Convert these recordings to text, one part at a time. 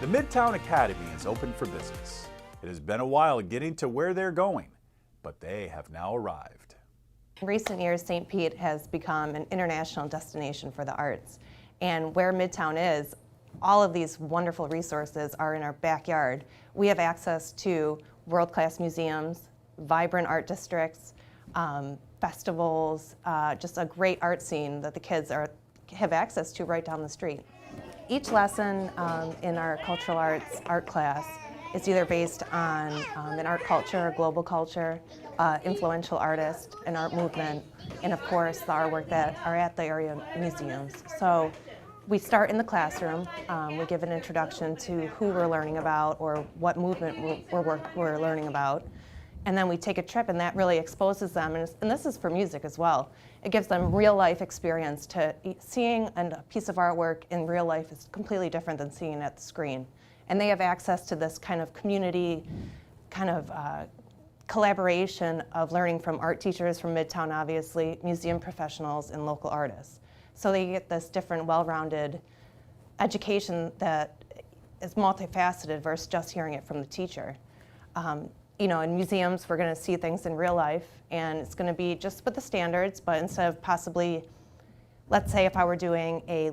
The Midtown Academy is open for business. It has been a while getting to where they're going, but they have now arrived. In recent years, St. Pete has become an international destination for the arts. And where Midtown is, all of these wonderful resources are in our backyard. We have access to world-class museums, vibrant art districts, festivals, just a great art scene that the kids have access to right down the street. Each lesson in our cultural arts art class is either based on an art culture, a global culture, influential artist, an art movement, and of course the artwork that are at the area museums. So we start in the classroom. We give an introduction to who we're learning about or what movement we're learning about. And then we take a trip, and that really exposes them, and this is for music as well. It gives them real life experience. To seeing a piece of artwork in real life is completely different than seeing it at the screen. And they have access to this kind of community, kind of collaboration of learning from art teachers from Midtown, obviously, museum professionals, and local artists. So they get this different, well-rounded education that is multifaceted versus just hearing it from the teacher. You know, in museums, we're going to see things in real life, and it's going to be just with the standards, but instead of possibly, let's say if I were doing a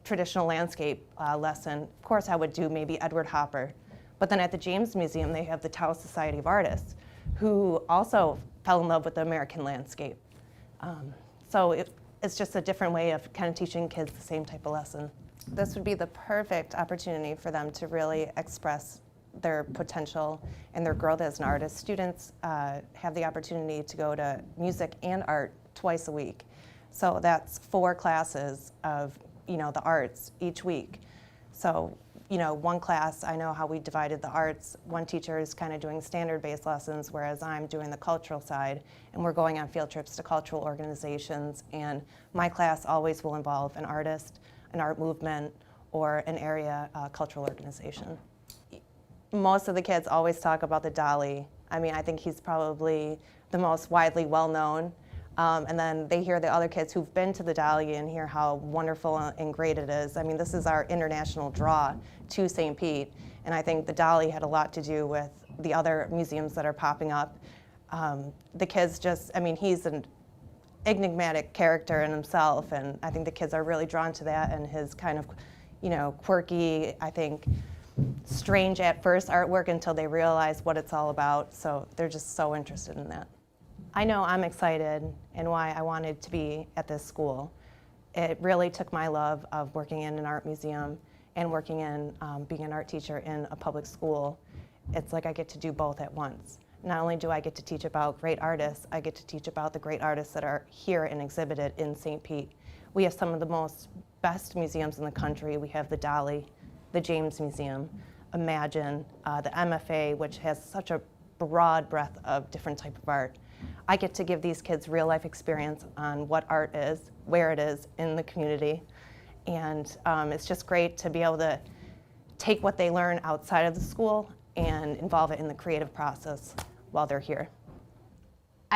traditional landscape lesson, of course I would do maybe Edward Hopper. But then at the James Museum, they have the Tau Society of Artists, who also fell in love with the American landscape. So it's just a different way of kind of teaching kids the same type of lesson. This would be the perfect opportunity for them to really express their potential and their growth as an artist. Students have the opportunity to go to music and art twice a week. So that's 4 classes of, you know, the arts each week. So, you know, one class, I know how we divided the arts. One teacher is kind of doing standard-based lessons, whereas I'm doing the cultural side, and we're going on field trips to cultural organizations, and my class always will involve an artist, an art movement, or an area cultural organization. Most of the kids always talk about the Dolly. I mean, I think he's probably the most widely well-known. And then they hear the other kids who've been to the Dolly and hear how wonderful and great it is. I mean, this is our international draw to St. Pete. And I think the Dolly had a lot to do with the other museums that are popping up. The kids just, I mean, he's an enigmatic character in himself. And I think the kids are really drawn to that and his kind of, you know, quirky, I think, strange at first artwork until they realize what it's all about. So they're just so interested in that. I know I'm excited and why I wanted to be at this school. It really took my love of working in an art museum and working in being an art teacher in a public school. It's like I get to do both at once. Not only do I get to teach about great artists, I get to teach about the great artists that are here and exhibited in St. Pete. We have some of the best museums in the country. We have the Dolly, the James Museum, Imagine, the MFA, which has such a broad breadth of different type of art. I get to give these kids real life experience on what art is, where it is in the community, and it's just great to be able to take what they learn outside of the school and involve it in the creative process while they're here.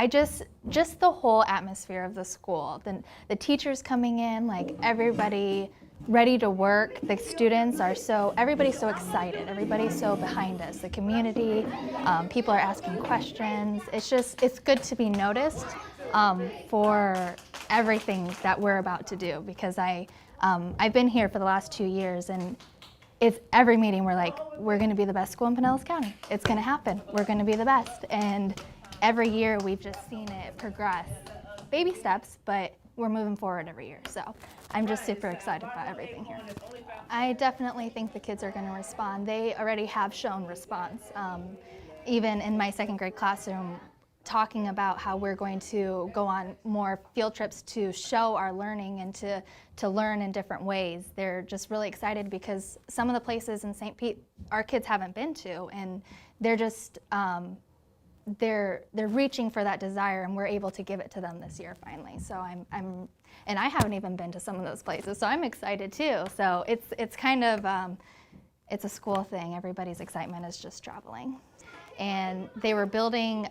Just the whole atmosphere of the school, the teachers coming in, like everybody ready to work. The students are everybody's so excited. Everybody's so behind us. The community, people are asking questions. It's good to be noticed for everything that we're about to do, because I've been here for the last 2 years, and it's every meeting we're like, we're going to be the best school in Pinellas County. It's going to happen. We're going to be the best. And every year we've just seen it progress. Baby steps, but we're moving forward every year. So I'm just super excited about everything here. I definitely think the kids are going to respond. They already have shown response. Even in my 2nd grade classroom, talking about how we're going to go on more field trips to show our learning and to learn in different ways. They're just really excited because some of the places in St. Pete our kids haven't been to, and they're just they're reaching for that desire, and we're able to give it to them this year finally. So and I haven't even been to some of those places, so I'm excited too. So it's kind of it's a school thing. Everybody's excitement is just traveling. And they were building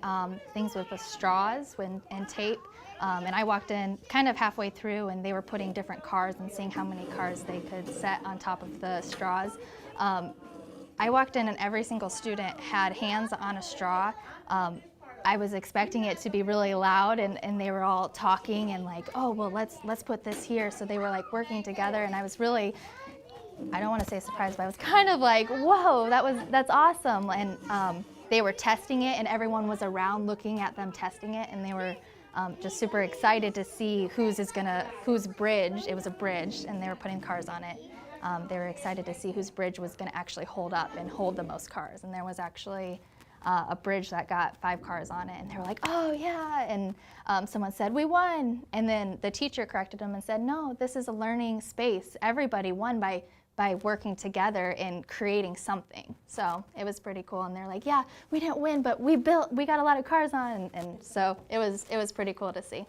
things with the straws and tape. And I walked in kind of halfway through, and they were putting different cars and seeing how many cars they could set on top of the straws. I walked in and every single student had hands on a straw. I was expecting it to be really loud, and they were all talking and like, oh, well, let's put this here. So they were like working together, and I was really, I don't want to say surprised, but I was kind of like, whoa, that's awesome. And they were testing it, and everyone was around looking at them testing it, and they were just super excited to see whose bridge, it was a bridge, and they were putting cars on it. They were excited to see whose bridge was going to actually hold up and hold the most cars. And there was actually a bridge that got 5 cars on it, and they were like, oh yeah, and someone said, we won. And then the teacher corrected them and said, no, this is a learning space. Everybody won by working together and creating something. So it was pretty cool, and they're like, yeah, we didn't win, but we got a lot of cars on, and so it was pretty cool to see.